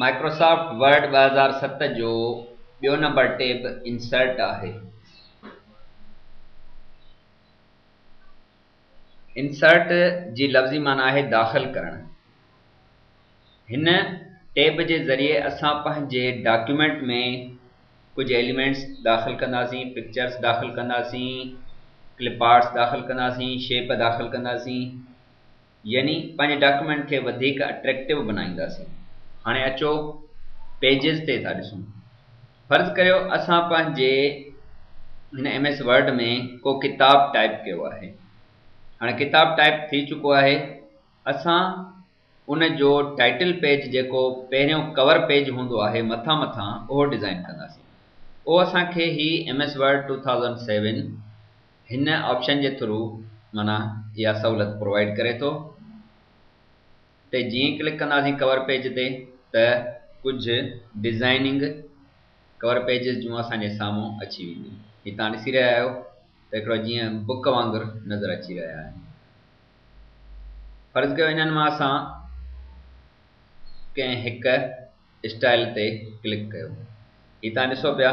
Microsoft word 2007 जो ॿियो number टेब insert आहे। इंसर्ट जी लफ़्ज़ी माना आहे दाख़िल करण। हिन टेब जे ज़रिए असां पंहिंजे डॉक्यूमेंट में कुछ एलिमेंट्स दाख़िल कंदासीं, पिक्चर्स दाख़िल कंदासीं, क्लिप आर्ट्स दाख़िल कंदासीं, शेप दाख़िल कंदासीं, यानी पंहिंजे डॉक्यूमेंट खे वधीक अट्रैक्टिव बनाईंदासीं। हाणे अचो पेजिस ते था ॾिसूं। फर्ज़ करियो असां पंहिंजे हिन MS वर्ड में को किताब टाइप कयो आहे। हाणे किताब टाइप थी चुको आहे। असां उन जो टाइटल पेज जेको पहिरियों कवर पेज हूंदो आहे मथां मथां उहो डिज़ाइन कंदासीं। उहो असांखे ही MS वर्ड 2007 हिन ऑप्शन जे थ्रू माना इहा सहूलियत प्रोवाइड करे थो। ते जीअं क्लिक कंदासीं कवर पेज ते त कुछ डिज़ाइनिंग कवर पेजिस जूं असांजे साम्हूं अची वेंदियूं। ही तव्हां ॾिसी रहिया आहियो त हिकिड़ो जीअं बुक वांगुरु नज़र अची रहिया आहिनि। फर्ज़ कयो इन्हनि मां असां कंहिं हिक स्टाइल ते क्लिक कयो। ही तव्हां ॾिसो पिया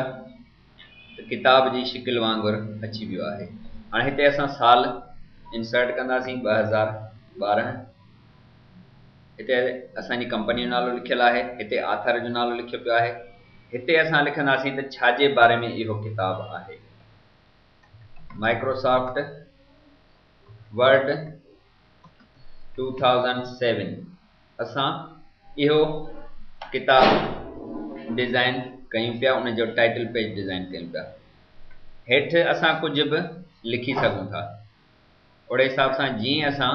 त किताब जी शिकिल वांगुरु अची वियो आहे। हाणे हिते असां साल इंसर्ट कंदासीं 2012। हिते असांजी कंपनी जो नालो लिखियलु आहे, हिते आथर जो नालो लिखियो पियो आहे। हिते असां लिखंदासीं त छाजे बारे में इहो किताब आहे। माइक्रोसॉफ्ट वर्ड 2007 असां इहो किताब डिज़ाइन कयूं पिया, उन जो टाइटल पेज डिज़ाइन कयूं पिया। हेठि असां कुझु बि लिखी सघूं था। ओड़े हिसाब सां जीअं असां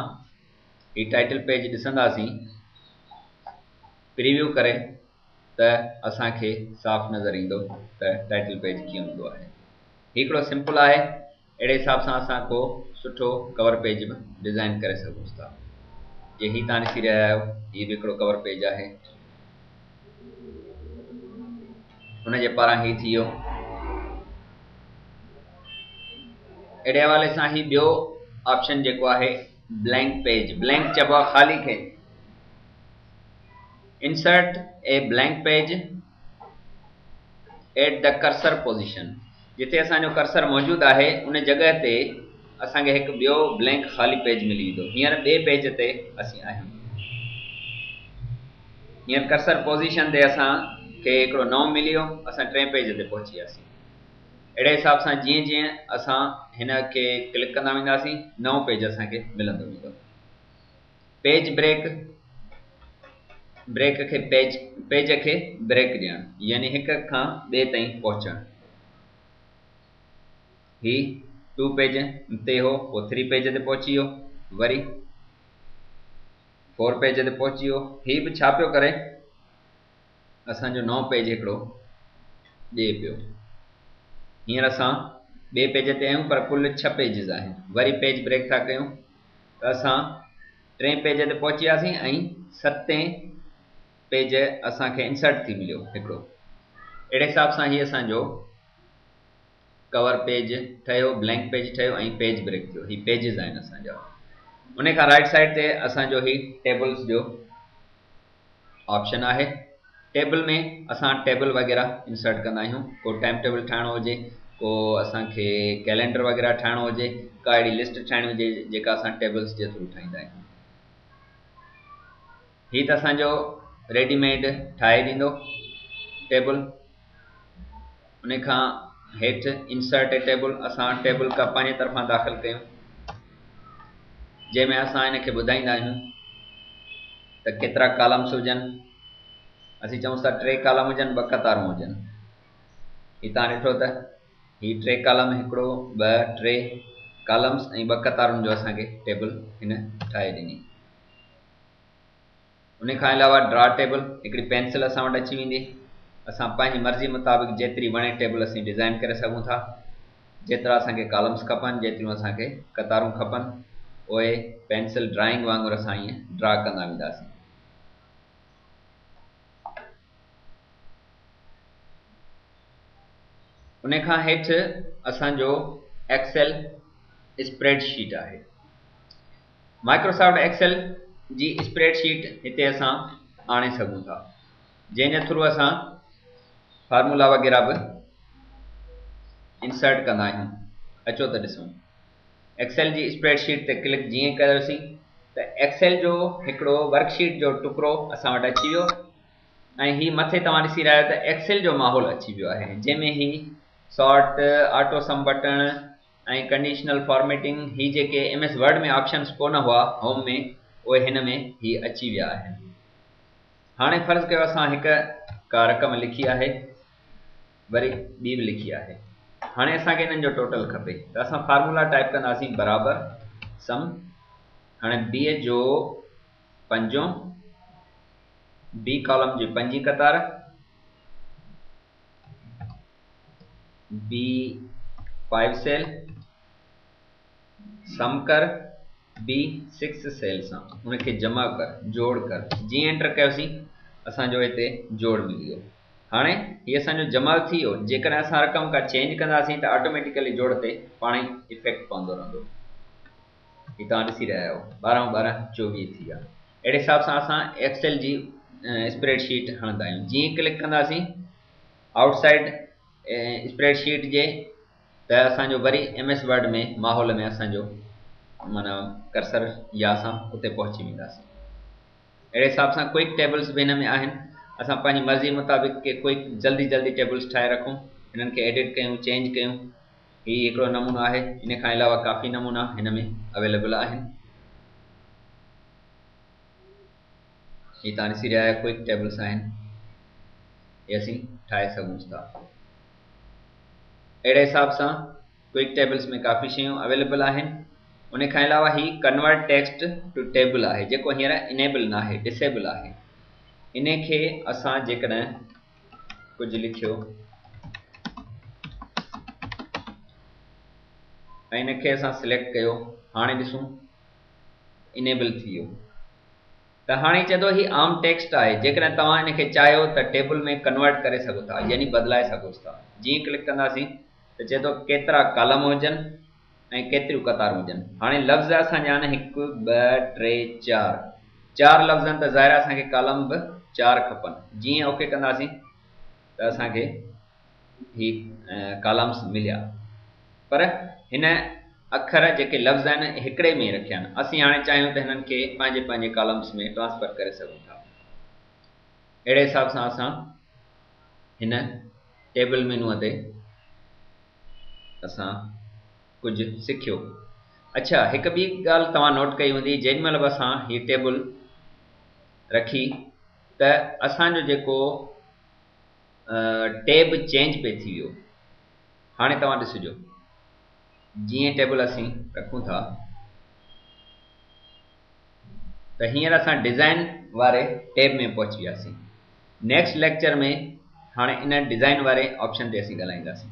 ही टाइटल पेज ॾिसंदासीं प्रीव्यू करे त असांखे साफ़ नज़र ईंदो त टाइटल पेज कीअं हूंदो आहे। हिकिड़ो सिंपल आहे। अहिड़े हिसाब सां असां को सुठो कवर पेज बि डिज़ाइन करे सघूं था। जे ही तव्हां ॾिसी रहिया आहियो हीउ बि हिकिड़ो कवर पेज आहे। हुनजे पारां ही थी वियो। अहिड़े हवाले सां ही ॿियो ऑप्शन जेको आहे ब्लैंक पेज, ब्लैंक चइबो आहे ख़ाली खे। Insert a blank page at the cursor position. जिथे असांजो कर्सर मौजूदु आहे उन जॻह ते असांखे हिकु ॿियो ब्लैंक ख़ाली पेज मिली वेंदो। हींअर ॿिए पेज ते असीं आहियूं। हींअर कर्सर पोजीशन ते असांखे हिकिड़ो नओं मिली वियो, असां टें पेज ते पहुची वियासीं। अहिड़े हिसाब सां जीअं जीअं असां हिन खे क्लिक कंदा वेंदासीं नओं पेज असांखे मिलंदो वेंदो। पेज ब्रेक, ब्रेक खे पेज खे ब्रेक ॾियणु, यानी हिक खां ॿिए ताईं पहुचणु। ही 2 पेज ते हो, पोइ 3 पेज ते पहुची वियो, वरी 4 पेज ते पहुची वियो। ही बि छा पियो करे असांजो नओं पेज हिकिड़ो ॾिए पियो। हींअर असां ॿिए पेज ते आहियूं पर कुल 6 पेजिस आहिनि। वरी पेज ब्रेक था कयूं त असां 3 पेज ते पहुची वियासीं ऐं 7 पेज असांखे इंसर्ट थी मिलियो हिकिड़ो। अहिड़े हिसाब सां ही असांजो कवर पेज ठहियो, ब्लैंक पेज ठहियो ऐं पेज ब्रेक थियो। ही पेजिस आहिनि असांजा। उन खां राइट साइड ते असांजो ही टेबल्स जो ऑप्शन आहे। टेबल में असां टेबल वग़ैरह इंसर्ट कंदा आहियूं। को टाइम टेबल ठाहिणो हुजे, को असांखे कैलेंडर वग़ैरह ठाहिणो हुजे, का अहिड़ी लिस्ट ठाहिणी हुजे जेका असां टेबल्स जे थ्रू ठाहींदा आहियूं। ही त असांजो रेडीमेड ठाहे ॾींदो टेबल। उन खां हेठि इंसर्ट ए टेबल, असां टेबल का पंहिंजे तरफ़ां दाख़िल कयूं जंहिंमें असां हिन खे ॿुधाईंदा आहियूं त केतिरा कॉलम्स हुजनि। असीं चऊं था 3 कॉलम हुजनि, 2 कतारूं हुजनि। ही तव्हां ॾिठो त ही 3 कॉलम, हिकिड़ो 2 3 कॉलम्स ऐं 2 कतारुनि जो असांखे टेबल हिन ठाहे ॾिनी। उन खां अलावा ड्रा टेबल, हिकिड़ी पेंसिल असां वटि अची वेंदी। असां पंहिंजी मर्ज़ी मुताबिक़ जेतिरी वणे टेबल असीं डिज़ाइन करे सघूं था। जेतिरा असांखे कॉलम्स खपनि, जेतिरियूं असांखे कतारूं खपनि, उहे पेंसिल ड्राइंग वांगुरु असां ईअं ड्रा कंदा वेंदासीं। उन खां हेठि असांजो एक्सेल स्प्रेडशीट आहे। माइक्रोसॉफ्ट एक्सेल जी स्प्रेडशीट हिते असां आणे सघूं था। जंहिंजे थ्रू असां फार्मूला वग़ैरह बि इंसर्ट कंदा आहियूं। अचो त ॾिसूं। एक्सेल जी स्प्रेडशीट ते क्लिक जीअं कयोसीं त एक्सेल जो हिकिड़ो वर्कशीट जो टुकड़ो असां वटि अची वियो ऐं ही मथे तव्हां ॾिसी रहिया आहियो त एक्सेल जो माहौल अची वियो आहे, जंहिंमें ही सॉर्ट, ऑटो सम बटण ऐं कंडीशनल फॉर्मेटिंग, ही जेके MS वर्ड में ऑप्शन्स कोन हुआ होम में, उहे हिन में ही अची विया आहिनि। हाणे फ़र्ज़ु कयो असां हिकु का रक़म लिखी आहे, वरी ॿी बि लिखी आहे। हाणे असांखे हिननि जो टोटल खपे त असां फार्मूला टाइप कंदासीं बराबर सम। हाणे B जो पंजों, B कॉलम जी पंजी कतार, B5 सेल, सम कर B6 सेल सां, उनखे जमा कर, जोड़ कर। जीअं एंटर कयोसीं असांजो हिते जोड़ मिली वियो। हाणे हीअ असांजो जमा थी वियो। जेकॾहिं असां रक़म का चेंज कंदासीं त ऑटोमेटिकली जोड़ ते पाण ई इफेक्ट पवंदो रहंदो। ही तव्हां ॾिसी रहिया आहियो 12 12 24 थी विया। अहिड़े हिसाब सां असां एक्सेल जी स्प्रेडशीट हणंदा आहियूं। जीअं क्लिक कंदासीं आउटसाइड स्प्रेडशीट जे त असांजो वरी MS वर्ड में माहौल में असांजो माना कर्सर या असां उते पहुची वेंदासीं। अहिड़े हिसाब सां क्विक टेबल्स बि हिन में आहिनि। असां पंहिंजी मर्ज़ी मुताबिक़ के क्विक जल्दी जल्दी टेबल्स ठाहे रखूं, हिननि खे एडिट कयूं, चेंज कयूं। ही हिकिड़ो नमूनो आहे। इन खां अलावा काफ़ी नमूना हिन में अवेलेबल आहिनि। ही तव्हां ॾिसी रहिया आहियो क्विक टेबल्स आहिनि, ये असीं ठाहे सघूं था। अहिड़े हिसाब सां क्विक टेबल्स में काफ़ी शयूं अवेलेबल आहिनि। उन खां अलावा ही कन्वर्ट टेक्स्ट टू टेबल आहे, जेको हींअर इनेबल न आहे, डिसेबल आहे। इन खे असां जेकॾहिं कुझु लिखियो ऐं इन खे असां सिलेक्ट कयो, हाणे ॾिसूं इनेबल थी वियो। त हाणे चए थो ही आम टेक्स्ट आहे, जेकॾहिं तव्हां इन खे चाहियो त टेबल में कन्वर्ट करे सघो था, यानी बदिलाए सघो था। जीअं क्लिक कंदासीं त चए थो केतिरा कॉलम हुजनि ऐं केतिरियूं कतारूं हुजनि। हाणे लफ़्ज़ असांजा आहिनि 1 2 3 4, 4 लफ़्ज़ आहिनि त ज़ाहिर आहे असांखे कॉलम बि 4 खपनि। जीअं ओके कंदासीं त असांखे ही कॉलम्स मिलिया, पर हिन अखर जेके लफ़्ज़ आहिनि हिकिड़े में रखिया आहिनि। असीं हाणे चाहियूं त हिननि खे पंहिंजे पंहिंजे कॉलम्स में ट्रांसफर करे सघूं था। अहिड़े हिसाब सां असां हिन टेबल मेनूअ ते असां कुझु सिखियो। अच्छा, हिकु ॿी ॻाल्हि तव्हां नोट कई हूंदी, जेॾी महिल बि असां हीअ टेबल रखी त असांजो जेको टेब चेंज पे थी वियो। हाणे तव्हां ॾिसिजो, जीअं टेबल असीं रखूं था त हींअर असां डिज़ाइन वारे टेब में पहुची वियासीं। नेक्स्ट लेक्चर में हाणे इन डिज़ाइन वारे ऑप्शन ते असीं ॻाल्हाईंदासीं।